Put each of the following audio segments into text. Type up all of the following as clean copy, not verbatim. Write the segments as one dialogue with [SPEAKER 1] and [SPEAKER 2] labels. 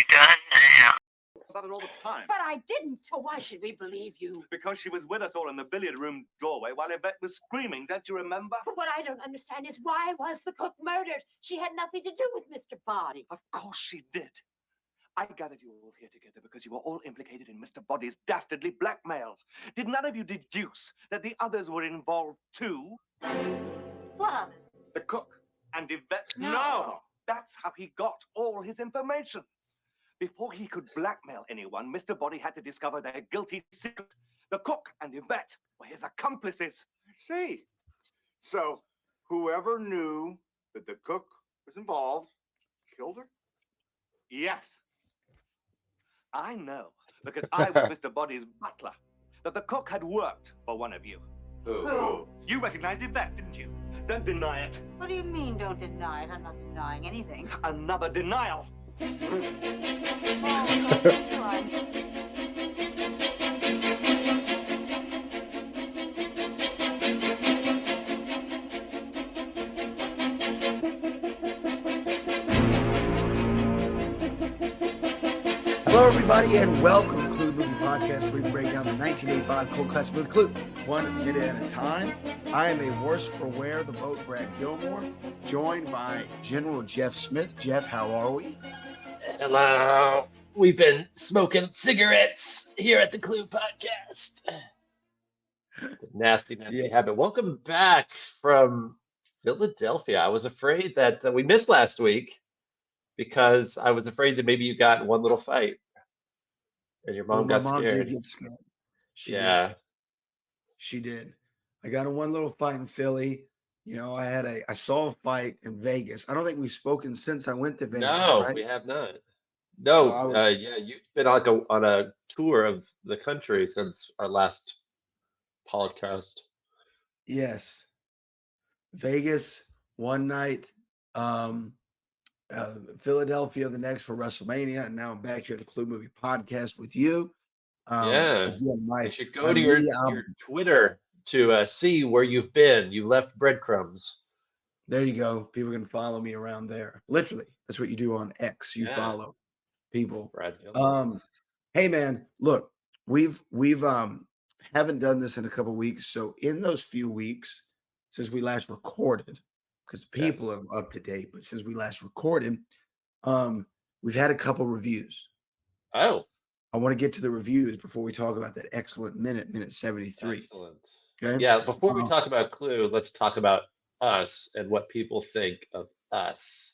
[SPEAKER 1] you done now?
[SPEAKER 2] About it all the time.
[SPEAKER 3] But I didn't. So why should we believe you?
[SPEAKER 2] Because she was with us all in the billiard room doorway while Yvette was screaming. Don't you remember?
[SPEAKER 3] But what I don't understand is why was the cook murdered? She had nothing to do with Mr. Body.
[SPEAKER 2] Of course she did. I gathered you were all here together because you were all implicated in Mr. Body's dastardly blackmail. Did none of you deduce that the others were involved too?
[SPEAKER 3] What others?
[SPEAKER 2] The cook and Yvette?
[SPEAKER 3] No.
[SPEAKER 2] That's how he got all his information. Before he could blackmail anyone, Mr. Body had to discover their guilty secret. The cook and Yvette were his accomplices.
[SPEAKER 4] I see. So, whoever knew that the cook was involved killed her?
[SPEAKER 2] Yes. I know, because I was Mr. Body's butler, that the cook had worked for one of you.
[SPEAKER 3] Who?
[SPEAKER 2] You recognized Yvette, didn't you? Don't deny it.
[SPEAKER 3] What do you mean, don't deny it? I'm not denying anything.
[SPEAKER 2] Another denial.
[SPEAKER 5] Hello, everybody, and welcome to Clue Movie Podcast, where we break down the 1985 cult classic movie Clue, 1 minute at a time. I am a worse for wear the boat, Brad Gilmore, joined by General Jeff Smith. Jeff, how are we?
[SPEAKER 6] Hello. We've been smoking cigarettes here at the Clue Podcast. Nasty
[SPEAKER 5] Yes.
[SPEAKER 6] habit. Welcome back from Philadelphia. I was afraid that we missed last week because I was afraid that maybe you got in one little fight and your mom got
[SPEAKER 5] My mom
[SPEAKER 6] scared.
[SPEAKER 5] did get scared. She
[SPEAKER 6] Yeah.
[SPEAKER 5] did. She did. I got in one little fight in Philly. You know, I saw a fight in Vegas. I don't think we've spoken since I went to Vegas,
[SPEAKER 6] No,
[SPEAKER 5] right?
[SPEAKER 6] we have not.
[SPEAKER 5] So
[SPEAKER 6] No,
[SPEAKER 5] I was-
[SPEAKER 6] yeah, you've been on a tour of the country since our last podcast.
[SPEAKER 5] Yes. Vegas one night, Philadelphia the next for WrestleMania, and now I'm back here at the Clue Movie Podcast with you.
[SPEAKER 6] Yeah.
[SPEAKER 5] Again,
[SPEAKER 6] You
[SPEAKER 5] my
[SPEAKER 6] should go to your
[SPEAKER 5] media
[SPEAKER 6] Twitter to see where you've been. You left breadcrumbs.
[SPEAKER 5] there you go. People can follow me around there. Literally, that's what you do on X. You
[SPEAKER 6] Yeah.
[SPEAKER 5] follow people.
[SPEAKER 6] Brad.
[SPEAKER 5] Hey man, look, we've haven't done this in a couple weeks. So in those few weeks since we last recorded, because people
[SPEAKER 6] Yes.
[SPEAKER 5] are up to date, but since we last recorded, we've had a couple reviews.
[SPEAKER 6] Oh,
[SPEAKER 5] I want to get to the reviews before we talk about that excellent minute 73.
[SPEAKER 6] excellent.
[SPEAKER 5] Okay.
[SPEAKER 6] Yeah, before we
[SPEAKER 5] Um,
[SPEAKER 6] talk about Clue, let's talk about us and what people think of us.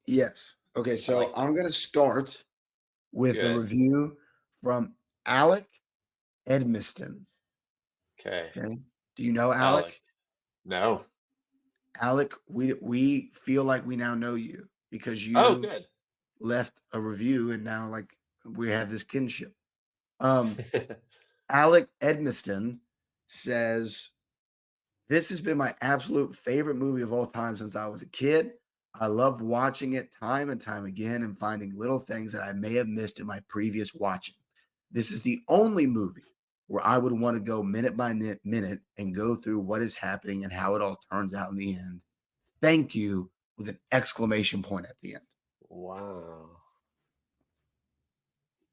[SPEAKER 5] Yes. Okay, so
[SPEAKER 6] like
[SPEAKER 5] I'm gonna start with a
[SPEAKER 6] Good.
[SPEAKER 5] review from Alec Edmiston.
[SPEAKER 6] Okay.
[SPEAKER 5] Okay. Do you know Alec?
[SPEAKER 6] Alec. No.
[SPEAKER 5] Alec, we feel like we now know you because you
[SPEAKER 6] Oh, good.
[SPEAKER 5] left a review and now like we have this kinship. Alec Edmiston says, "This has been my absolute favorite movie of all time since I was a kid. I love watching it time and time again and finding little things that I may have missed in my previous watching. This is the only movie where I would want to go minute by minute and go through what is happening and how it all turns out in the end. Thank you," with an exclamation point at the end.
[SPEAKER 6] Wow.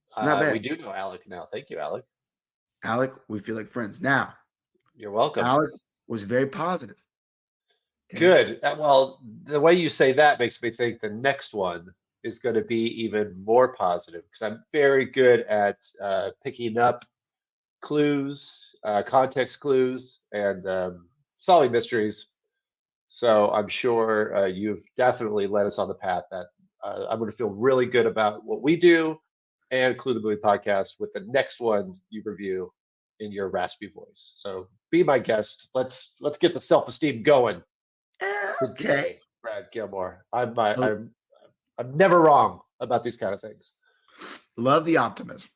[SPEAKER 5] It's not bad.
[SPEAKER 6] We do know Alec now. Thank you, Alec.
[SPEAKER 5] Alec, we feel like friends. Now,
[SPEAKER 6] You're welcome.
[SPEAKER 5] Alec was very positive. Okay?
[SPEAKER 6] Good. Well, the way you say that makes me think the next one is going to be even more positive because I'm very good at picking up clues, context clues, and solving mysteries. So I'm sure you've definitely led us on the path that I'm going to feel really good about what we do and Clue the Movie Podcast with the next one you review in your raspy voice. So be my guest. Let's get the self-esteem going
[SPEAKER 5] Okay.
[SPEAKER 6] today, Brad Gilmore. I'm
[SPEAKER 5] Oh.
[SPEAKER 6] never wrong about these kind of things.
[SPEAKER 5] Love the optimism.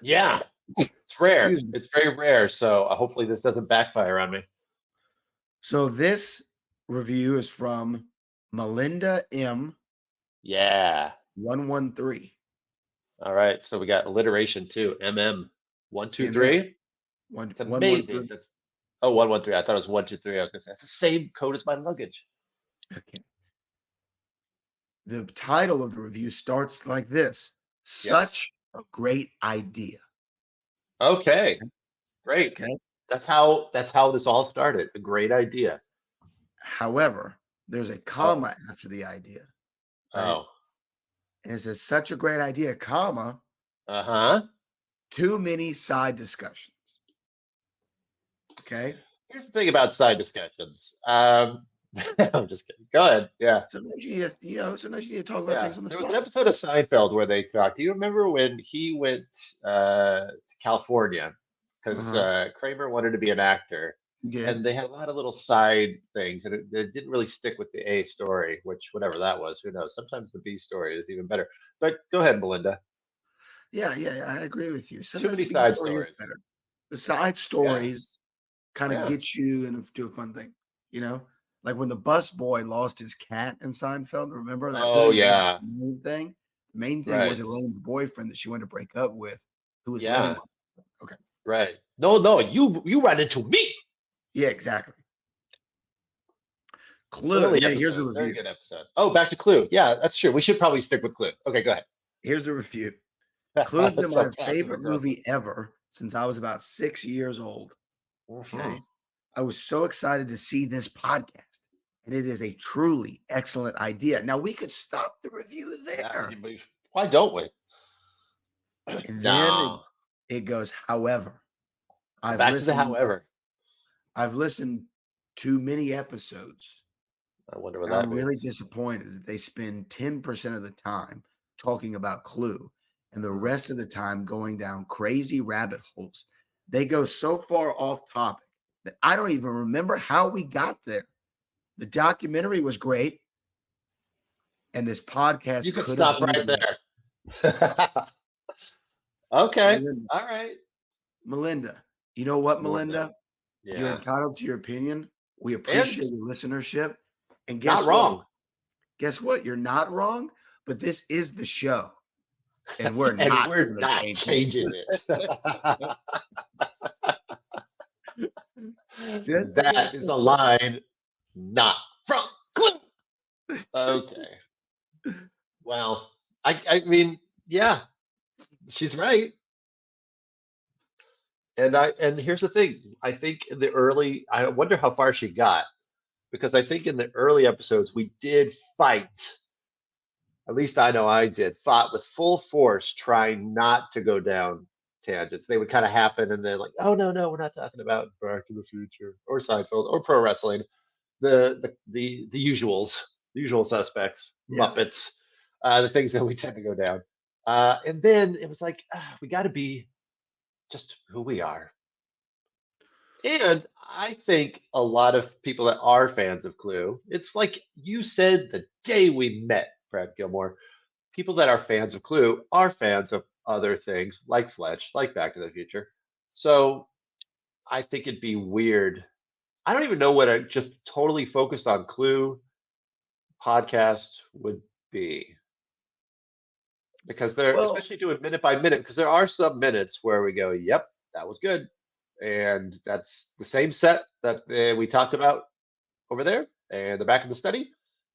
[SPEAKER 6] Yeah, it's rare.
[SPEAKER 5] Excuse me.
[SPEAKER 6] It's very rare. So hopefully this doesn't backfire on me.
[SPEAKER 5] So this review is from Melinda M.
[SPEAKER 6] Yeah.
[SPEAKER 5] 113.
[SPEAKER 6] All right. So we got alliteration too. MM 1 2
[SPEAKER 5] MM.
[SPEAKER 6] 3.
[SPEAKER 5] One,
[SPEAKER 6] It's
[SPEAKER 5] 113.
[SPEAKER 6] amazing. That's 113. I thought it was 1 2 3. I was gonna say that's the same code as my luggage.
[SPEAKER 5] Okay. The title of the review starts like this: Such a great idea.
[SPEAKER 6] Okay. Great.
[SPEAKER 5] Okay.
[SPEAKER 6] That's how this all started. A great idea.
[SPEAKER 5] However, there's a comma after the idea. Right?
[SPEAKER 6] Oh.
[SPEAKER 5] And it says such a great idea, comma,
[SPEAKER 6] Uh-huh.
[SPEAKER 5] too many side discussions. Okay.
[SPEAKER 6] Here's the thing about side discussions. I'm just kidding. Go ahead. Yeah.
[SPEAKER 5] Sometimes you need to, sometimes you need to talk about things on the
[SPEAKER 6] There was
[SPEAKER 5] side.
[SPEAKER 6] an episode of Seinfeld where they talked. Do you remember when he went to California because Kramer wanted to be an actor,
[SPEAKER 5] Yeah.
[SPEAKER 6] and they had a lot of little side things, and it didn't really stick with the A story, which whatever that was, who knows? Sometimes the B story is even better. But go ahead, Melinda.
[SPEAKER 5] Yeah, I agree with you.
[SPEAKER 6] Too many
[SPEAKER 5] the B
[SPEAKER 6] side
[SPEAKER 5] story is
[SPEAKER 6] stories.
[SPEAKER 5] better. The side stories kind of
[SPEAKER 6] Yeah.
[SPEAKER 5] get you into a fun thing, like when the bus boy lost his cat in Seinfeld. Remember that?
[SPEAKER 6] Oh,
[SPEAKER 5] Really wasn't
[SPEAKER 6] yeah.
[SPEAKER 5] the main thing. The main thing was
[SPEAKER 6] Right.
[SPEAKER 5] Elaine's boyfriend that she wanted to break up with, who was living
[SPEAKER 6] Yeah.
[SPEAKER 5] with her. Okay.
[SPEAKER 6] Right. No, you ran into me.
[SPEAKER 5] Yeah, exactly. Clue.
[SPEAKER 6] Early
[SPEAKER 5] Yeah, here's a
[SPEAKER 6] episode. Very
[SPEAKER 5] review.
[SPEAKER 6] good episode. Oh, back to Clue. Yeah, that's true. We should probably stick with Clue. Okay, go ahead.
[SPEAKER 5] Here's a review. Clue has been
[SPEAKER 6] So
[SPEAKER 5] my
[SPEAKER 6] passive
[SPEAKER 5] favorite
[SPEAKER 6] aggressive.
[SPEAKER 5] movie ever since I was about 6 years old.
[SPEAKER 6] Mhm.
[SPEAKER 5] Okay. I was so excited to see this podcast, and it is a truly excellent idea. Now we could stop the review there.
[SPEAKER 6] Why don't we?
[SPEAKER 5] And
[SPEAKER 6] No.
[SPEAKER 5] then it goes, however,
[SPEAKER 6] Back to the however.
[SPEAKER 5] I've listened to many episodes.
[SPEAKER 6] I wonder what
[SPEAKER 5] And
[SPEAKER 6] that
[SPEAKER 5] I'm really
[SPEAKER 6] means.
[SPEAKER 5] disappointed that they spend 10% of the time talking about Clue and the rest of the time going down crazy rabbit holes. They go so far off topic that I don't even remember how we got there. The documentary was great, and this podcast
[SPEAKER 6] You could
[SPEAKER 5] could have
[SPEAKER 6] stop right
[SPEAKER 5] used more.
[SPEAKER 6] there. Okay.
[SPEAKER 5] Melinda,
[SPEAKER 6] All right.
[SPEAKER 5] Melinda, you know what, Melinda?
[SPEAKER 6] Yeah.
[SPEAKER 5] You're entitled to your opinion. We appreciate your listenership. And guess
[SPEAKER 6] Not
[SPEAKER 5] what?
[SPEAKER 6] wrong.
[SPEAKER 5] Guess what? You're not wrong, but this is the show. And we're
[SPEAKER 6] And
[SPEAKER 5] not,
[SPEAKER 6] we're
[SPEAKER 5] gonna
[SPEAKER 6] not
[SPEAKER 5] change it.
[SPEAKER 6] changing it.
[SPEAKER 5] That's
[SPEAKER 6] That is a line not from Clue. Okay. Well, I mean, yeah, she's right. And here's the thing. I think in the early, I wonder how far she got, because I think in the early episodes we did fight. At least I know I did. Fought with full force, trying not to go down tangents. They would kind of happen, and then like, oh no, we're not talking about Back to the Future or Seinfeld or pro wrestling. The usuals, the usual suspects,
[SPEAKER 5] Yeah.
[SPEAKER 6] Muppets, the things that we tend to go down. And then it was like, we got to be just who we are. And I think a lot of people that are fans of Clue, it's like you said the day we met, Brad Gilmore, people that are fans of Clue are fans of other things like Fletch, like Back to the Future. So I think it'd be weird. I don't even know what a just totally focused on Clue podcast would be. Because they're especially doing minute by minute, because there are some minutes where we go, yep, that was good. And that's the same set that we talked about over there and the back of the study.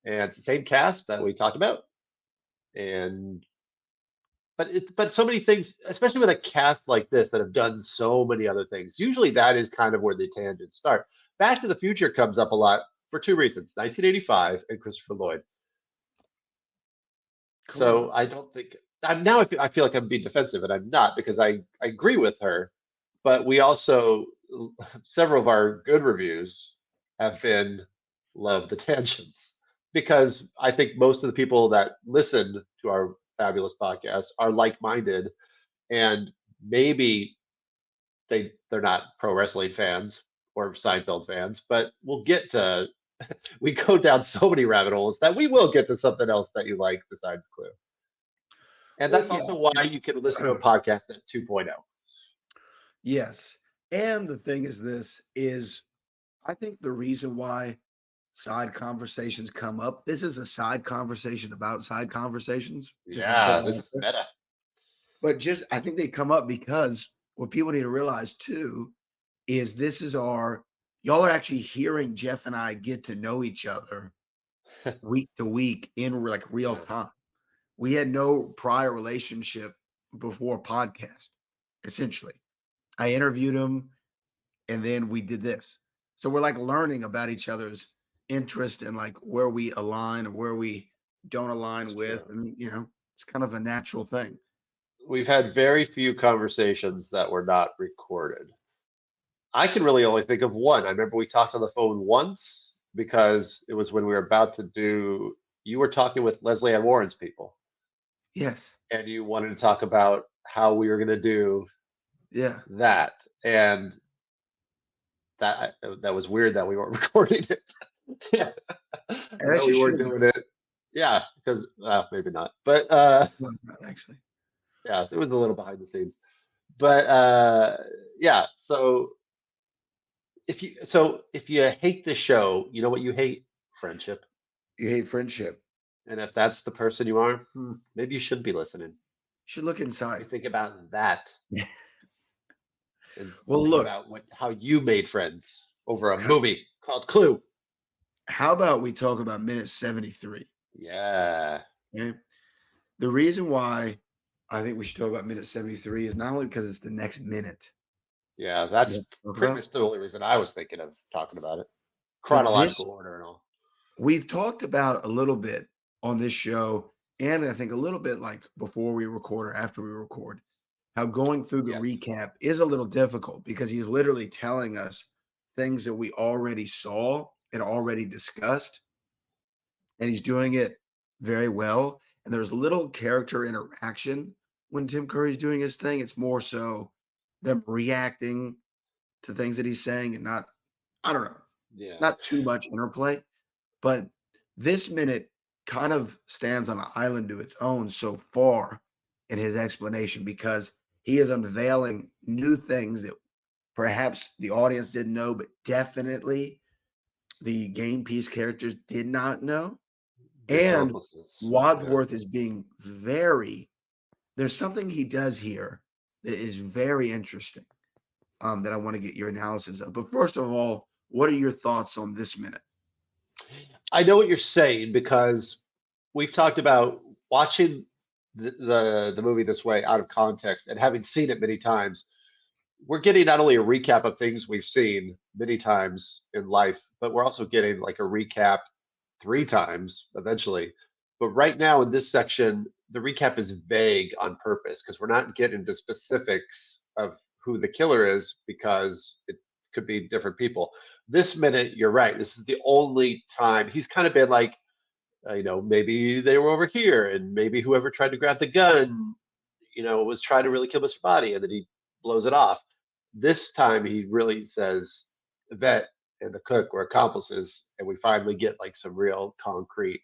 [SPEAKER 6] And it's the same cast that we talked about. And but so many things, especially with a cast like this that have done so many other things. Usually that is kind of where the tangents start. Back to the Future comes up a lot for two reasons: 1985 and Christopher Lloyd.
[SPEAKER 5] Cool.
[SPEAKER 6] So I don't think I feel like I'm being defensive, and I'm not, because I agree with her. But we also, several of our good reviews have been love the tangents, because I think most of the people that listen to our fabulous podcast are like-minded, and maybe they're not pro wrestling fans or Seinfeld fans, but we go down so many rabbit holes that we will get to something else that you like besides Clue. And that's also why you can listen to a podcast at 2.0.
[SPEAKER 5] Yes. And the thing is I think the reason why side conversations come up, this is a side conversation about side conversations.
[SPEAKER 6] Yeah, this is meta.
[SPEAKER 5] But I think they come up because what people need to realize too is y'all are actually hearing Jeff and I get to know each other week to week in like real
[SPEAKER 6] Yeah.
[SPEAKER 5] time. We had no prior relationship before podcast, essentially. I interviewed him and then we did this. So we're like learning about each other's interest and like where we align and where we don't align
[SPEAKER 6] It's
[SPEAKER 5] with.
[SPEAKER 6] true.
[SPEAKER 5] And, it's kind of a natural thing.
[SPEAKER 6] We've had very few conversations that were not recorded. I can really only think of one. I remember we talked on the phone once because it was when we were about to do, you were talking with Leslie Ann Warren's people,
[SPEAKER 5] Yes.
[SPEAKER 6] and you wanted to talk about how we were going to do
[SPEAKER 5] Yeah.
[SPEAKER 6] that. And that was weird that we weren't recording it. Yeah.
[SPEAKER 5] And
[SPEAKER 6] That
[SPEAKER 5] actually
[SPEAKER 6] we weren't
[SPEAKER 5] should have.
[SPEAKER 6] doing it. Yeah, because maybe not. But
[SPEAKER 5] No, not actually.
[SPEAKER 6] yeah, it was a little behind the scenes. But yeah, so if you hate the show, you know what you hate? Friendship.
[SPEAKER 5] You hate friendship.
[SPEAKER 6] And if that's the person you are, maybe you should be listening.
[SPEAKER 5] You should look inside.
[SPEAKER 6] Maybe think about that and
[SPEAKER 5] Well,
[SPEAKER 6] think
[SPEAKER 5] look,
[SPEAKER 6] about how you made friends over a movie called Clue.
[SPEAKER 5] how about we talk about minute 73?
[SPEAKER 6] Yeah.
[SPEAKER 5] Okay. The reason why I think we should talk about minute 73 is not only because it's the next minute.
[SPEAKER 6] Yeah, that's
[SPEAKER 5] Let's talk
[SPEAKER 6] pretty
[SPEAKER 5] about.
[SPEAKER 6] much the only reason I was thinking of talking about it.
[SPEAKER 5] But this,
[SPEAKER 6] Chronological order and all.
[SPEAKER 5] we've talked about a little bit on this show, and I think a little bit like before we record or after we record, how going through the
[SPEAKER 6] Yes.
[SPEAKER 5] recap is a little difficult because he's literally telling us things that we already saw and already discussed, and he's doing it very well. And there's little character interaction when Tim Curry's doing his thing. It's more so them reacting to things that he's saying and not, I don't know,
[SPEAKER 6] Yeah.
[SPEAKER 5] not too much interplay. But this minute kind of stands on an island to its own so far in his explanation because he is unveiling new things that perhaps the audience didn't know, but definitely the game piece characters did not know.
[SPEAKER 6] The
[SPEAKER 5] And
[SPEAKER 6] accomplices. Yeah.
[SPEAKER 5] Wadsworth is being there's something he does here that is very interesting that I want to get your analysis of. But first of all, what are your thoughts on this minute?
[SPEAKER 6] I know what you're saying because we've talked about watching the movie this way out of context and having seen it many times. We're getting not only a recap of things we've seen many times in life, but we're also getting like a recap 3 times eventually. But right now in this section, the recap is vague on purpose because we're not getting into specifics of who the killer is because it could be different people. This minute, you're right. This is the only time he's kind of been like, maybe they were over here, and maybe whoever tried to grab the gun, was trying to really kill Mr. Body, and then he blows it off. This time, he really says the vet and the cook were accomplices, and we finally get like some real concrete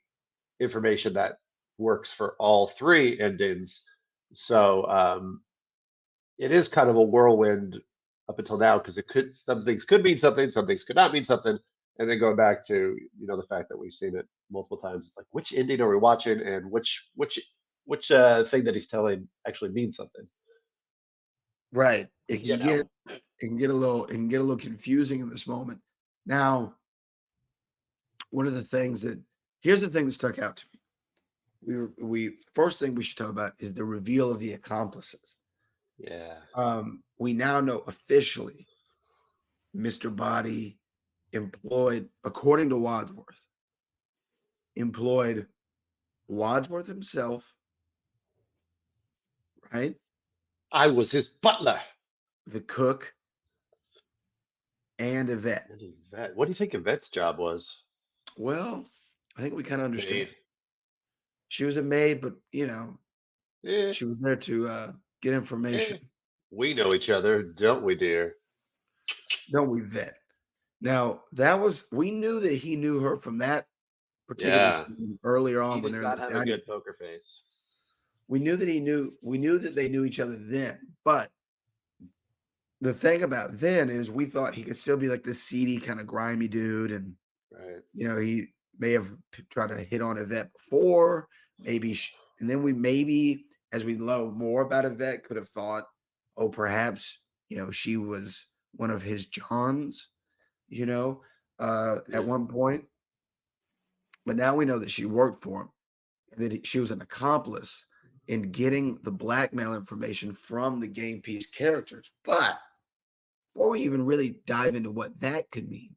[SPEAKER 6] information that works for all 3 endings. So it is kind of a whirlwind up until now because some things could mean something, some things could not mean something, and then going back to the fact that we've seen it multiple times. It's like which ending are we watching, and which thing that he's telling actually means something.
[SPEAKER 5] Right.
[SPEAKER 6] You
[SPEAKER 5] It can get a little confusing in this moment. Now, one of the things here's the thing that stuck out to me. We first thing we should talk about is the reveal of the accomplices.
[SPEAKER 6] Yeah.
[SPEAKER 5] We now know officially Mr. Body employed, according to Wadsworth, Wadsworth himself, right?
[SPEAKER 6] I was his butler.
[SPEAKER 5] The cook and Yvette.
[SPEAKER 6] What do you think Yvette's job was?
[SPEAKER 5] Well, I think we kind of understand.
[SPEAKER 6] Maid.
[SPEAKER 5] She was a maid, but
[SPEAKER 6] Eh,
[SPEAKER 5] she was there to get information.
[SPEAKER 6] we know each other, don't we, dear?
[SPEAKER 5] Don't we, Vet? Now we knew that he knew her from that particular scene earlier on
[SPEAKER 6] He
[SPEAKER 5] when
[SPEAKER 6] does
[SPEAKER 5] they're in
[SPEAKER 6] not
[SPEAKER 5] the
[SPEAKER 6] have a
[SPEAKER 5] dining.
[SPEAKER 6] good poker face.
[SPEAKER 5] We knew that they knew each other then, but the thing about then is we thought he could still be like this seedy kind of grimy dude, and
[SPEAKER 6] Right.
[SPEAKER 5] he may have tried to hit on Yvette before, maybe, and then we as we know more about Yvette, could have thought, oh, perhaps she was one of his Johns, at one point. But now we know that she worked for him and that she was an accomplice in getting the blackmail information from the game piece characters. But before we even really dive into what that could mean,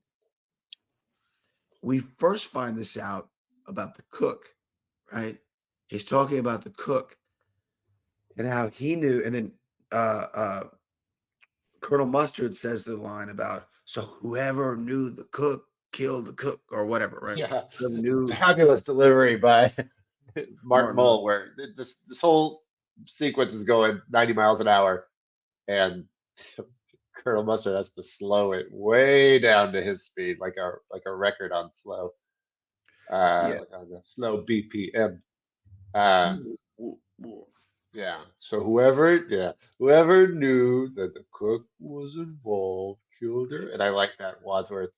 [SPEAKER 5] we first find this out about the cook, right? He's talking about the cook and how he knew, and then Colonel Mustard says the line about, so whoever knew the cook killed the cook or whatever, right?
[SPEAKER 6] Yeah,
[SPEAKER 5] Whoever knew
[SPEAKER 6] fabulous delivery by Martin
[SPEAKER 5] Martin
[SPEAKER 6] Mull, where this whole sequence is going 90 miles an hour, and Colonel Mustard has to slow it way down to his speed, like a record on slow,
[SPEAKER 5] Yeah.
[SPEAKER 6] like on the slow BPM. Yeah. So whoever knew that the cook was involved killed her, and I like that Wadsworth.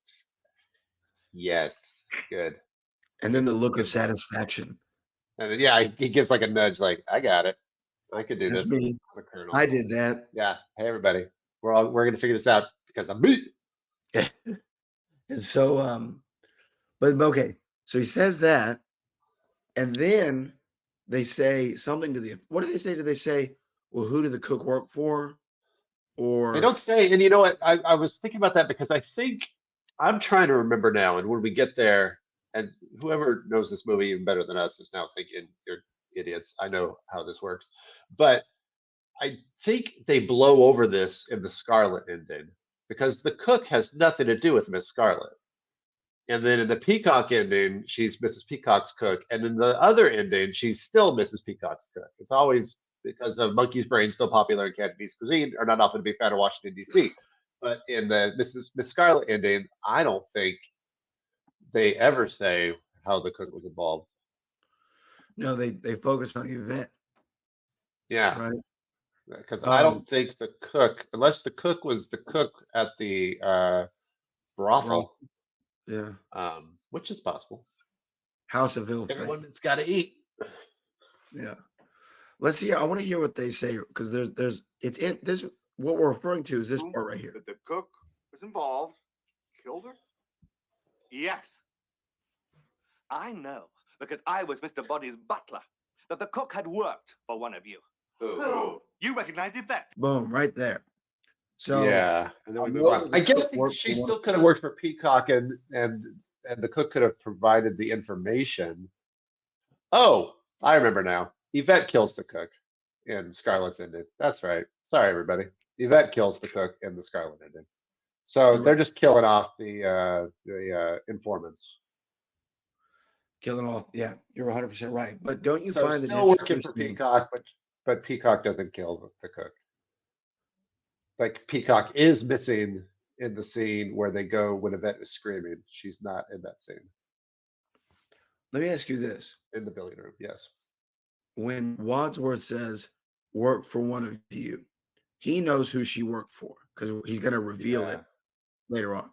[SPEAKER 6] Yes, good.
[SPEAKER 5] And then the look of satisfaction.
[SPEAKER 6] And then, yeah, he gives like a nudge, like, I got it. I could do
[SPEAKER 5] That's
[SPEAKER 6] this.
[SPEAKER 5] me.
[SPEAKER 6] I'm a colonel.
[SPEAKER 5] I did that.
[SPEAKER 6] Yeah. Hey, everybody. We're gonna figure this out because I'm me.
[SPEAKER 5] And so, but okay. So he says that, and then they say something to the. What do they say? Do they say, "Well, who did the cook work for?" Or
[SPEAKER 6] They don't say, and you know what? I was thinking about that because I think I'm trying to remember now, and when we get there, and whoever knows this movie even better than us is now thinking you're idiots. I know how this works, but I think they blow over this in the Scarlet ending because the cook has nothing to do with Miss Scarlet. And then in the Peacock ending, she's Mrs. Peacock's cook. And in the other ending, she's still Mrs. Peacock's cook. It's always because of Monkey's Brain, still popular in Cantonese cuisine, or not often to be found in Washington, D.C. But in the Miss Scarlet ending, I don't think they ever say how the cook was involved.
[SPEAKER 5] no, they focus on the event,
[SPEAKER 6] Yeah.
[SPEAKER 5] right?
[SPEAKER 6] Because I don't think the cook, unless the cook was the cook at the brothel,
[SPEAKER 5] Yeah,
[SPEAKER 6] which is possible.
[SPEAKER 5] House of Ill Fate.
[SPEAKER 6] Everyone's got to eat.
[SPEAKER 5] Yeah, let's hear. I want to hear what they say because there's it's in this. What we're referring to is this part right here.
[SPEAKER 4] That the cook was involved, killed her.
[SPEAKER 2] Yes. I know, because I was Mr. Body's butler, that the cook had worked for one of you.
[SPEAKER 4] Who?
[SPEAKER 2] You recognized Yvette.
[SPEAKER 5] Boom, right there. So
[SPEAKER 6] Yeah, and then we
[SPEAKER 5] I
[SPEAKER 6] move
[SPEAKER 5] know
[SPEAKER 6] on.
[SPEAKER 5] that the
[SPEAKER 6] I guess
[SPEAKER 5] cook worked
[SPEAKER 6] she
[SPEAKER 5] for one
[SPEAKER 6] still
[SPEAKER 5] of
[SPEAKER 6] could have worked for Peacock, and the cook could have provided the information. Oh, I remember now. Yvette kills the cook in Scarlet's ending. That's right. Sorry, everybody. Yvette kills the cook in the Scarlet ending. So
[SPEAKER 5] You're
[SPEAKER 6] they're
[SPEAKER 5] right.
[SPEAKER 6] just killing off the informants.
[SPEAKER 5] Killing off. Yeah, you're 100% right. But don't you
[SPEAKER 6] So
[SPEAKER 5] find it
[SPEAKER 6] still working for
[SPEAKER 5] interesting?
[SPEAKER 6] Peacock, but Peacock doesn't kill the cook. Like Peacock is missing in the scene where they go when Yvette is screaming. She's not in that scene
[SPEAKER 5] Let me ask you this:
[SPEAKER 6] in the billiard room. Yes.
[SPEAKER 5] when Wadsworth says "work for one of you," he knows who she worked for because he's going to reveal
[SPEAKER 6] Yeah.
[SPEAKER 5] it later on.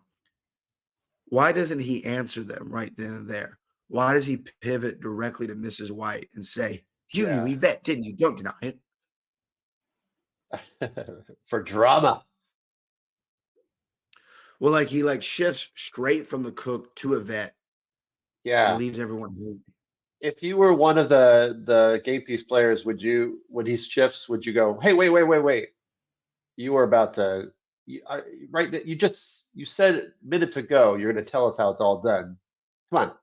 [SPEAKER 5] Why doesn't he answer them right then and there? Why does he pivot directly to Mrs. White and say, "You knew
[SPEAKER 6] Yeah.
[SPEAKER 5] Yvette, didn't you? Don't deny it."
[SPEAKER 6] For drama.
[SPEAKER 5] Well, like he shifts straight from the cook to Yvette
[SPEAKER 6] Yeah.
[SPEAKER 5] and leaves everyone hanging.
[SPEAKER 6] If you were one of the game piece players, would you, when he shifts, would you go, hey, wait? You were about to, right? You said minutes ago you're going to tell us how it's all done. Come on.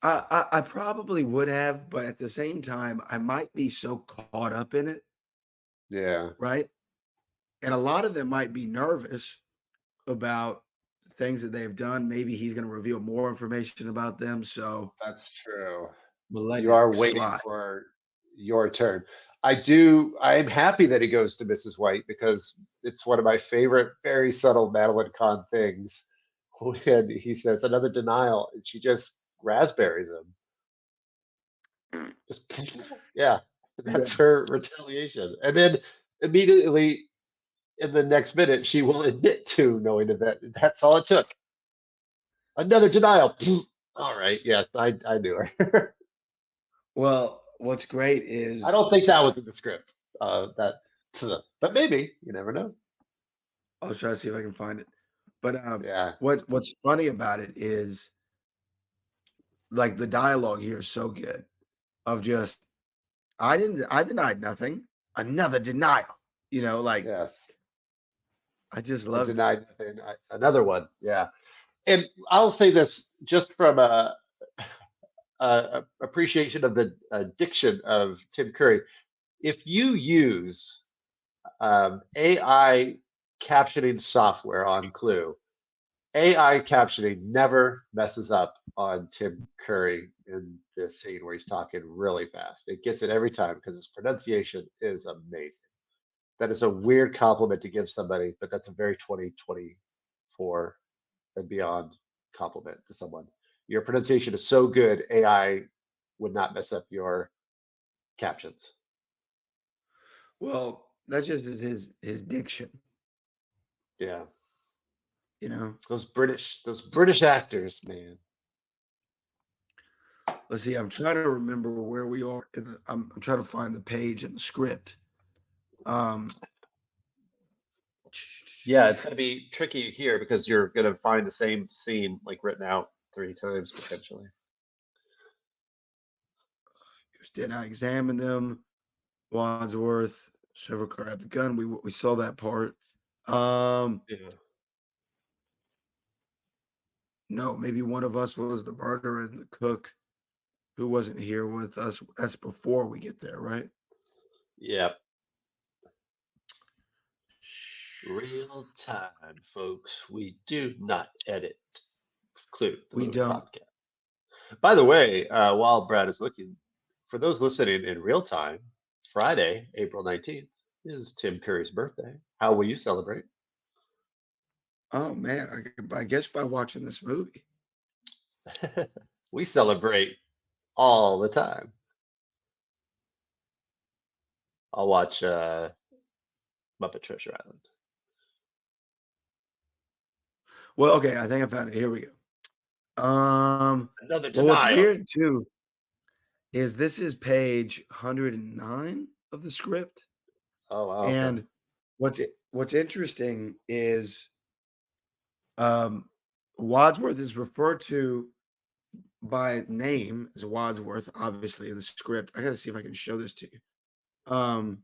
[SPEAKER 5] I probably would have, but at the same time, I might be so caught up in it,
[SPEAKER 6] Yeah.
[SPEAKER 5] right? And a lot of them might be nervous about things that they've done. Maybe he's going to reveal more information about them. So
[SPEAKER 6] That's true.
[SPEAKER 5] we'll let
[SPEAKER 6] You
[SPEAKER 5] it
[SPEAKER 6] are waiting
[SPEAKER 5] slide.
[SPEAKER 6] for your turn. I'm happy that he goes to Mrs. White because it's one of my favorite, very subtle Madeline Kahn things. When he says another denial, and she just raspberries him. Just, yeah, that's her retaliation. And then immediately in the next minute, she will admit to knowing that that's all it took. Another denial. All right, yes, I knew her.
[SPEAKER 5] Well, what's great is
[SPEAKER 6] I don't think that was in the script. But maybe you never know.
[SPEAKER 5] I'll try to see if I can find it. But
[SPEAKER 6] Yeah,
[SPEAKER 5] what's funny about it is like the dialogue here is so good of just I denied nothing. Another denial. You know, like
[SPEAKER 6] Yes.
[SPEAKER 5] I just
[SPEAKER 6] I
[SPEAKER 5] loved it.
[SPEAKER 6] denied nothing. Another one. Yeah. And I'll say this just from a appreciation of the diction of Tim Curry. If you use AI captioning software on Clue, AI captioning never messes up on Tim Curry in this scene where he's talking really fast. It gets it every time because his pronunciation is amazing. That is a weird compliment to give somebody, but that's a very 2024 and beyond compliment to someone. Your pronunciation is so good, AI would not mess up your captions.
[SPEAKER 5] Well, that's just his diction,
[SPEAKER 6] Yeah,
[SPEAKER 5] you know.
[SPEAKER 6] those British actors, man.
[SPEAKER 5] Let's see. I'm trying to remember where we are. I'm trying to find the page in the script. Um,
[SPEAKER 6] Yeah, it's going to be tricky here because you're going to find the same scene like written out 3 times potentially.
[SPEAKER 5] Did I examine them? Wadsworth, Trevor grabbed the gun. We saw that part.
[SPEAKER 6] Yeah.
[SPEAKER 5] No, maybe one of us was the murderer and the cook who wasn't here with us. That's before we get there, right?
[SPEAKER 6] Yep. Real time, folks. We do not edit. Clue the
[SPEAKER 5] We
[SPEAKER 6] movie
[SPEAKER 5] don't.
[SPEAKER 6] podcast. By the way, while Brad is looking, for those listening in real time, Friday, April 19th, is Tim Curry's birthday. How will you celebrate?
[SPEAKER 5] Oh man, I guess by watching this movie.
[SPEAKER 6] We celebrate all the time. I'll watch Muppet Treasure Island.
[SPEAKER 5] Well, okay, I think I found it. Here we go.
[SPEAKER 6] Another
[SPEAKER 5] Well, what's
[SPEAKER 6] denial.
[SPEAKER 5] weird too is this is page 109 of the script,
[SPEAKER 6] Oh wow. Okay.
[SPEAKER 5] and what's interesting is Wadsworth is referred to by name as Wadsworth, obviously in the script. I got to see if I can show this to you.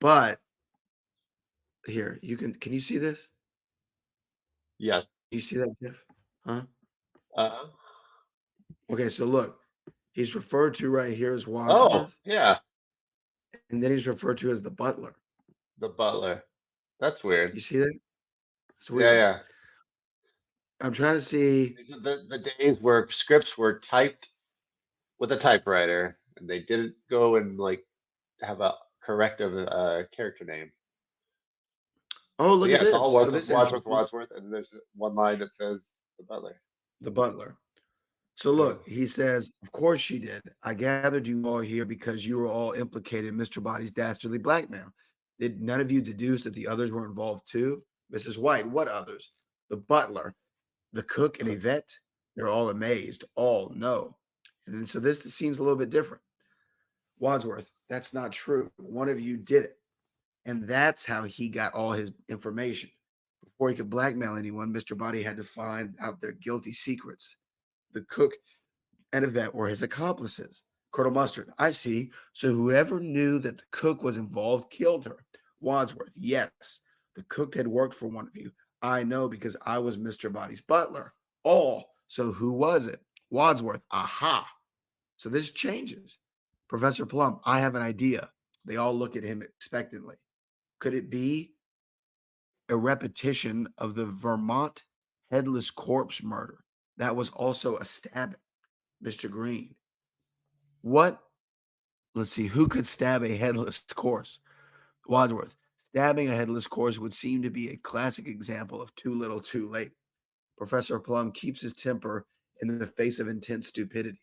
[SPEAKER 5] But here can you see this?
[SPEAKER 6] Yes.
[SPEAKER 5] You see that, Jeff? Huh?
[SPEAKER 6] Uh-huh.
[SPEAKER 5] Okay, so look, he's referred to right here as
[SPEAKER 6] Oh,
[SPEAKER 5] Wadsworth,
[SPEAKER 6] yeah.
[SPEAKER 5] and then he's referred to as the butler.
[SPEAKER 6] The butler. That's weird.
[SPEAKER 5] You see that? It's
[SPEAKER 6] Yeah,
[SPEAKER 5] weird.
[SPEAKER 6] yeah.
[SPEAKER 5] I'm trying to see.
[SPEAKER 6] These are the days where scripts were typed with a typewriter and they didn't go and like have a corrective character name.
[SPEAKER 5] Oh,
[SPEAKER 6] So
[SPEAKER 5] look
[SPEAKER 6] yeah,
[SPEAKER 5] at
[SPEAKER 6] it's
[SPEAKER 5] this.
[SPEAKER 6] all
[SPEAKER 5] So
[SPEAKER 6] Wadsworth,
[SPEAKER 5] this is
[SPEAKER 6] Wadsworth,
[SPEAKER 5] interesting.
[SPEAKER 6] Wadsworth, and there's one line that says the butler.
[SPEAKER 5] The butler. So
[SPEAKER 6] Yeah.
[SPEAKER 5] look, he says, "Of course she did. I gathered you all here because you were all implicated in Mr. Body's dastardly blackmail. Did none of you deduce that the others were involved too? Mrs. White, what others? The butler, the cook, and Yvette? They're all amazed. All no. And then, so this the scene's a little bit different. Wadsworth, that's not true. One of you did it. And that's how he got all his information. Before he could blackmail anyone, Mr. Body had to find out their guilty secrets. The cook and Yvette were his accomplices. Colonel Mustard, I see. So whoever knew that the cook was involved killed her. Wadsworth, yes. The cook had worked for one of you. I know because I was Mr. Body's butler. All. So who was it? Wadsworth, aha. So this changes. Professor Plum, I have an idea. They all look at him expectantly. Could it be a repetition of the Vermont headless corpse murder? That was also a stabbing. Mr. Green. What? Let's see. Who could stab a headless corpse? Wadsworth. Stabbing a headless corpse would seem to be a classic example of too little, too late. Professor Plum keeps his temper in the face of intense stupidity.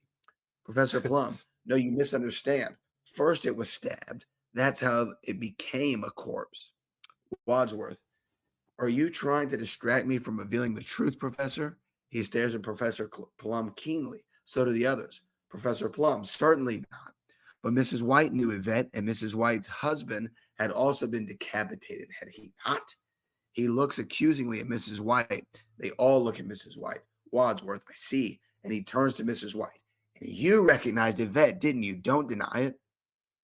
[SPEAKER 5] Professor Plum, no, you misunderstand. First, it was stabbed. That's how it became a corpse. Wadsworth, are you trying to distract me from revealing the truth, Professor? He stares at Professor Plum keenly. So do the others. Professor Plum, certainly not. But Mrs. White knew Yvette, and Mrs. White's husband had also been decapitated, had he not? He looks accusingly at Mrs. White. They all look at Mrs. White. Wadsworth, I see. And he turns to Mrs. White. And you recognized Yvette, didn't you? Don't deny it.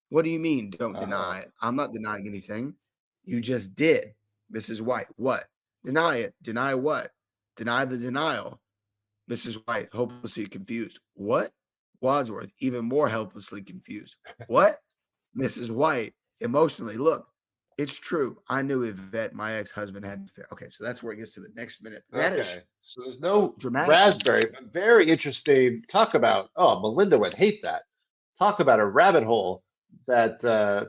[SPEAKER 5] What do you mean, don't deny it? I'm not denying anything. You just did. Mrs. White, what? Deny it. Deny what? Deny the denial. Mrs. White, hopelessly confused. What? Wadsworth, even more helplessly confused. What? Mrs. White, emotionally, look, it's true. I knew Yvette, my ex-husband, had an affair. Okay, so that's where it gets to the next minute. That is
[SPEAKER 6] so there's no
[SPEAKER 5] dramatic.
[SPEAKER 6] raspberry, but very interesting. Talk about, Melinda would hate that. Talk about a rabbit hole that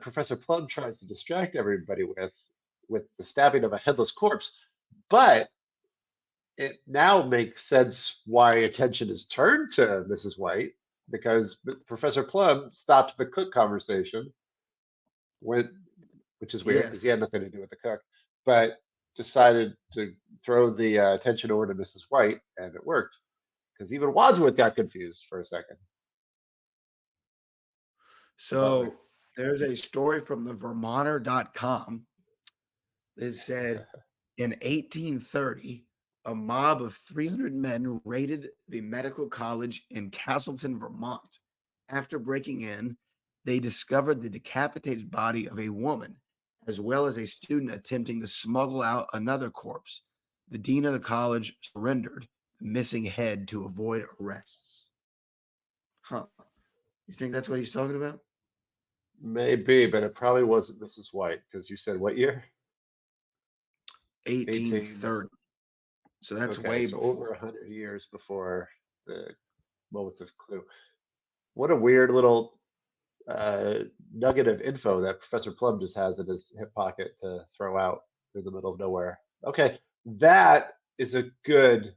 [SPEAKER 6] Professor Plum tries to distract everybody with the stabbing of a headless corpse. But it now makes sense why attention is turned to Mrs. White, because Professor Plum stopped the cook conversation, which is weird because he had nothing to do with the cook, but decided to throw the attention over to Mrs. White, and it worked because even Wadsworth got confused for a second.
[SPEAKER 5] So there's a story from the Vermonter.com that said in 1830, a mob of 300 men raided the medical college in Castleton, Vermont. After breaking in, they discovered the decapitated body of a woman, as well as a student attempting to smuggle out another corpse. The dean of the college surrendered the missing head to avoid arrests. Huh. You think that's what he's talking about?
[SPEAKER 6] Maybe, but it probably wasn't Mrs. White, because you said what year?
[SPEAKER 5] 1830. So that's way before.
[SPEAKER 6] Over 100 years before the moments of Clue. What a weird little nugget of info that Professor Plum just has in his hip pocket to throw out in the middle of nowhere. Okay, that is a good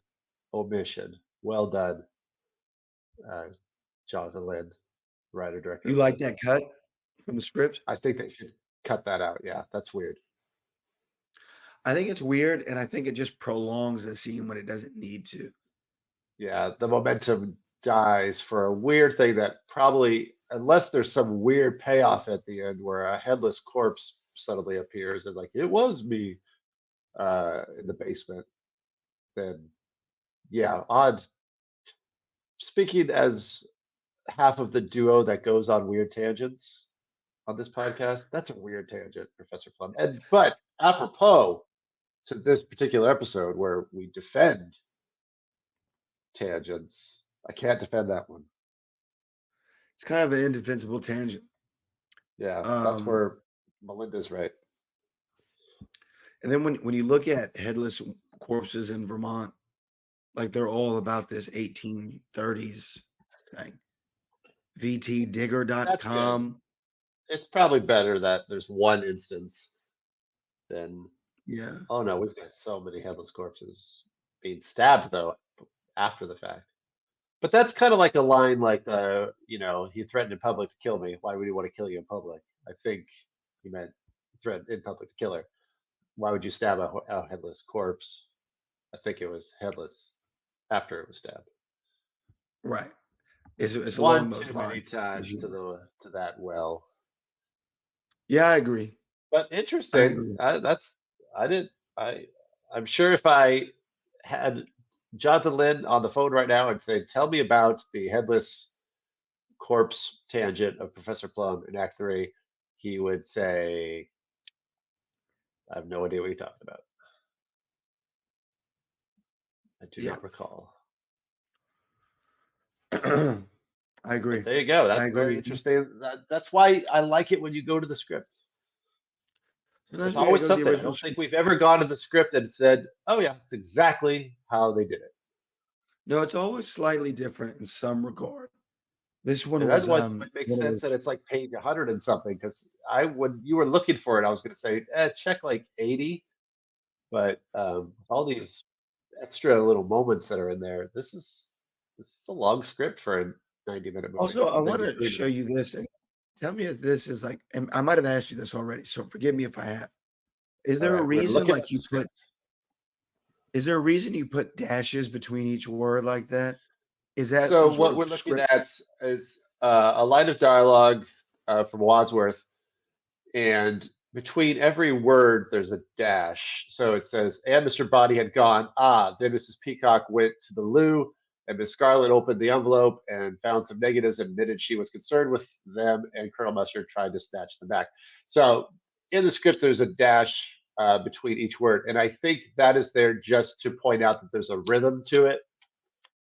[SPEAKER 6] omission. Well done, Jonathan Lynn, writer director.
[SPEAKER 5] You like that cut from the script?
[SPEAKER 6] I think they should cut that out. Yeah, that's weird.
[SPEAKER 5] I think it's weird, and I think it just prolongs the scene when it doesn't need to.
[SPEAKER 6] Yeah, the momentum dies for a weird thing that probably, unless there's some weird payoff at the end where a headless corpse suddenly appears and like, it was me in the basement, then yeah, odd. Speaking as half of the duo that goes on weird tangents on this podcast, that's a weird tangent, Professor Plum. But apropos to this particular episode where we defend tangents, I can't defend that one.
[SPEAKER 5] It's kind of an indefensible tangent.
[SPEAKER 6] Yeah, that's where Melinda's right.
[SPEAKER 5] And then when you look at headless corpses in Vermont, like they're all about this 1830s thing. VTdigger.com.
[SPEAKER 6] It's probably better that there's one instance than oh no, we've got so many headless corpses being stabbed though after the fact. But that's kind of like a line like he threatened in public to kill me. Why would he want to kill you in public? I think he meant threatened in public to kill her. Why would you stab a headless corpse? I think it was headless after it was stabbed.
[SPEAKER 5] Right. It's
[SPEAKER 6] one
[SPEAKER 5] along those
[SPEAKER 6] too many
[SPEAKER 5] lines.
[SPEAKER 6] times to that well.
[SPEAKER 5] Yeah, I agree.
[SPEAKER 6] But interesting. I'm sure if I had Jonathan Lynn on the phone right now and say, tell me about the headless corpse tangent of Professor Plum in Act 3, he would say, I have no idea what you're talking about. I do not recall.
[SPEAKER 5] I agree.
[SPEAKER 6] But there you go. That's very interesting. That's why I like it when you go to the script. There's always something. I don't think we've ever gone to the script and said, oh yeah, it's exactly how they did it.
[SPEAKER 5] No, it's always slightly different in some regard. This one
[SPEAKER 6] that's why it makes sense that it's like page 100 and something, because when you were looking for it, I was going to say, check like 80. But all these extra little moments that are in there, this is a long script for a 90-minute movie.
[SPEAKER 5] Also, I want to show you this and tell me if this is like, and I might have asked you this already, so forgive me if I have. Is there a reason like you put? Is there a reason you put dashes between each word like that? Is that
[SPEAKER 6] so? What we're looking at is a line of dialogue from Wadsworth, and between every word there's a dash. So it says, "And Mr. Body had gone. Then Mrs. Peacock went to the loo. And Miss Scarlet opened the envelope and found some negatives and admitted she was concerned with them, and Colonel Mustard tried to snatch them back. So in the script, there's a dash between each word. And I think that is there just to point out that there's a rhythm to it,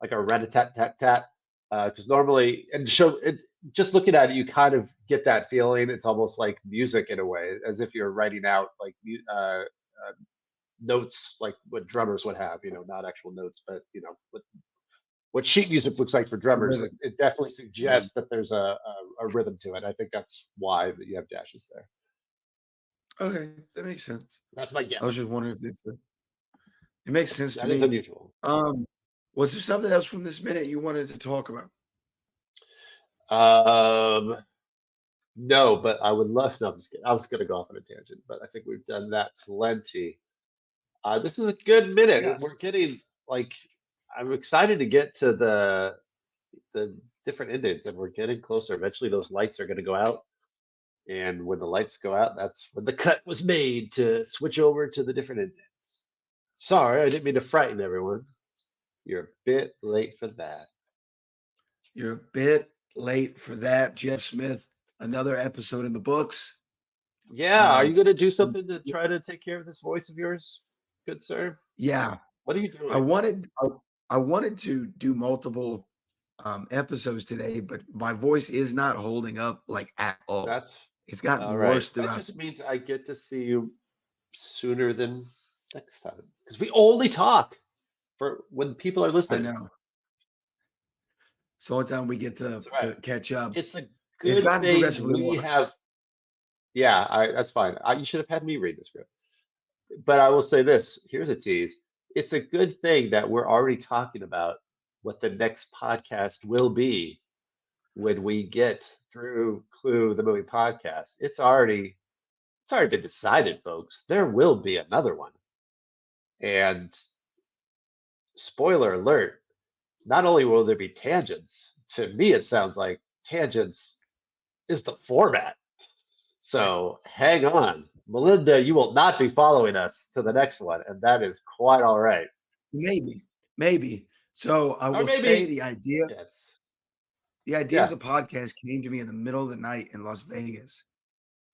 [SPEAKER 6] like a rat-a-tat-tat-tat. Because normally, and show it, just looking at it, you kind of get that feeling. It's almost like music in a way, as if you're writing out like notes, like what drummers would have, not actual notes, but what sheet music looks like for drummers. It definitely suggests that there's a rhythm to it. I think that's why that you have dashes there.
[SPEAKER 5] Okay, that makes sense.
[SPEAKER 6] That's my guess.
[SPEAKER 5] I was just wondering if it makes sense to
[SPEAKER 6] That is
[SPEAKER 5] me.
[SPEAKER 6] unusual.
[SPEAKER 5] Was there something else from this minute you wanted to talk about?
[SPEAKER 6] No, but I would love. No, I'm just kidding. I was going to go off on a tangent, but I think we've done that plenty. This is a good minute.
[SPEAKER 5] Yeah.
[SPEAKER 6] We're getting like, I'm excited to get to the different endings, and we're getting closer. Eventually, those lights are going to go out, and when the lights go out, that's when the cut was made to switch over to the different endings. Sorry, I didn't mean to frighten everyone. You're a bit late for that.
[SPEAKER 5] You're a bit late for that, Jeff Smith. Another episode in the books.
[SPEAKER 6] Yeah, are you going to do something to try to take care of this voice of yours, good sir?
[SPEAKER 5] Yeah.
[SPEAKER 6] What are you doing?
[SPEAKER 5] I wanted to do multiple episodes today, but my voice is not holding up like at all. It's gotten
[SPEAKER 6] all right.
[SPEAKER 5] worse throughout.
[SPEAKER 6] That just means I get to see you sooner than next time, because we only talk for when people are listening.
[SPEAKER 5] I know. It's the only time we get to catch up.
[SPEAKER 6] It's a good thing we
[SPEAKER 5] worse.
[SPEAKER 6] have. Yeah, that's fine. You should have had me read the script. But I will say this. Here's a tease. It's a good thing that we're already talking about what the next podcast will be when we get through Clue, the movie podcast. It's already been decided, folks. There will be another one. And spoiler alert, not only will there be tangents, to me it sounds like tangents is the format. So hang on. Melinda, you will not be following us to the next one, and that is quite all right.
[SPEAKER 5] Maybe. So I will say the idea of the podcast came to me in the middle of the night in Las Vegas.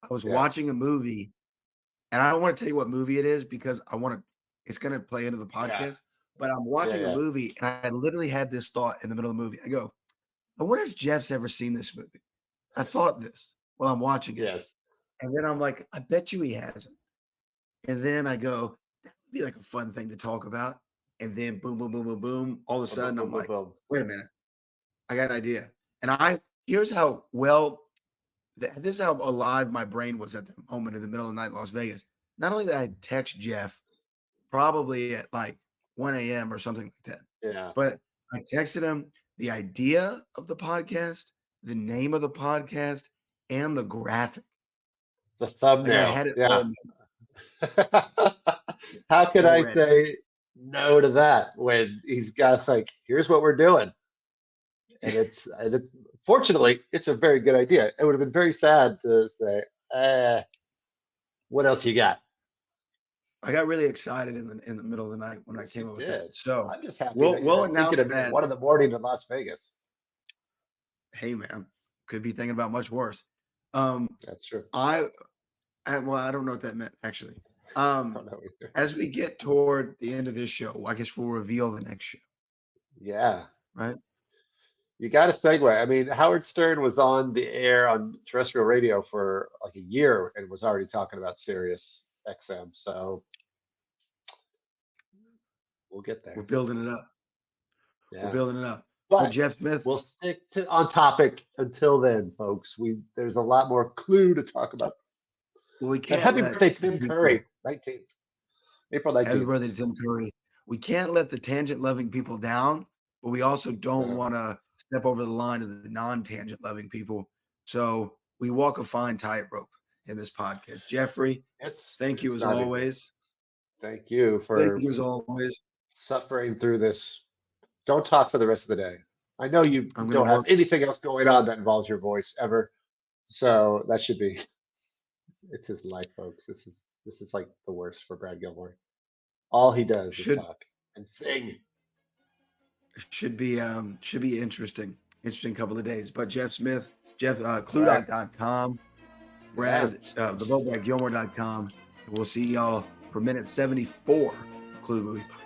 [SPEAKER 5] I was watching a movie, and I don't want to tell you what movie it is because it's going to play into the podcast, but I'm watching a movie, and I literally had this thought in the middle of the movie. I go, I wonder if Jeff's ever seen this movie. I thought this while I'm watching it.
[SPEAKER 6] Yes.
[SPEAKER 5] And then I'm like, I bet you he hasn't. And then I go, that would be like a fun thing to talk about. And then boom, boom, boom, boom, boom. All of a sudden, I'm like, wait a minute. I got an idea. And here's how this is how alive my brain was at the moment in the middle of the night in Las Vegas. Not only did I text Jeff probably at like 1 a.m. or something like that.
[SPEAKER 6] Yeah.
[SPEAKER 5] But I texted him the idea of the podcast, the name of the podcast, and the graphic.
[SPEAKER 6] The thumbnail.
[SPEAKER 5] Like I had it all.
[SPEAKER 6] How could I say no to that when he's got like, here's what we're doing? And fortunately, it's a very good idea. It would have been very sad to say, what else you got?
[SPEAKER 5] I got really excited in the middle of the night when I came up with it. So
[SPEAKER 6] I'm just happy
[SPEAKER 5] we'll announce that
[SPEAKER 6] 1 a.m. in Las Vegas.
[SPEAKER 5] Hey man, could be thinking about much worse.
[SPEAKER 6] That's true.
[SPEAKER 5] I don't know what that meant actually. As we get toward the end of this show, I guess we'll reveal the next show.
[SPEAKER 6] Yeah.
[SPEAKER 5] Right.
[SPEAKER 6] You got to segue. I mean, Howard Stern was on the air on terrestrial radio for like a year and was already talking about Sirius XM. So we'll get there.
[SPEAKER 5] We're building it up.
[SPEAKER 6] Yeah.
[SPEAKER 5] We're building it up.
[SPEAKER 6] But
[SPEAKER 5] Jeff Smith,
[SPEAKER 6] we'll stick on topic until then, folks. There's a lot more Clue to talk about.
[SPEAKER 5] Well, we can't.
[SPEAKER 6] And happy birthday, Tim Curry, 19th, April 19th.
[SPEAKER 5] Happy birthday to Tim Curry. We can't let the tangent-loving people down, but we also don't want to step over the line of the non-tangent loving people. So we walk a fine tightrope in this podcast. Jeffrey, thank you as always.
[SPEAKER 6] Thank you
[SPEAKER 5] as always.
[SPEAKER 6] Suffering through this. Don't talk for the rest of the day. I know you don't have anything else going on that involves your voice ever. So that should be, it's his life, folks. This is like the worst for Brad Gilmore. All he does is talk and sing.
[SPEAKER 5] should be interesting couple of days. But Jeff Smith, Cluedo.com, Brad, the vote at Gilmore.com. We'll see y'all for minute 74 of Clue Movie Podcast.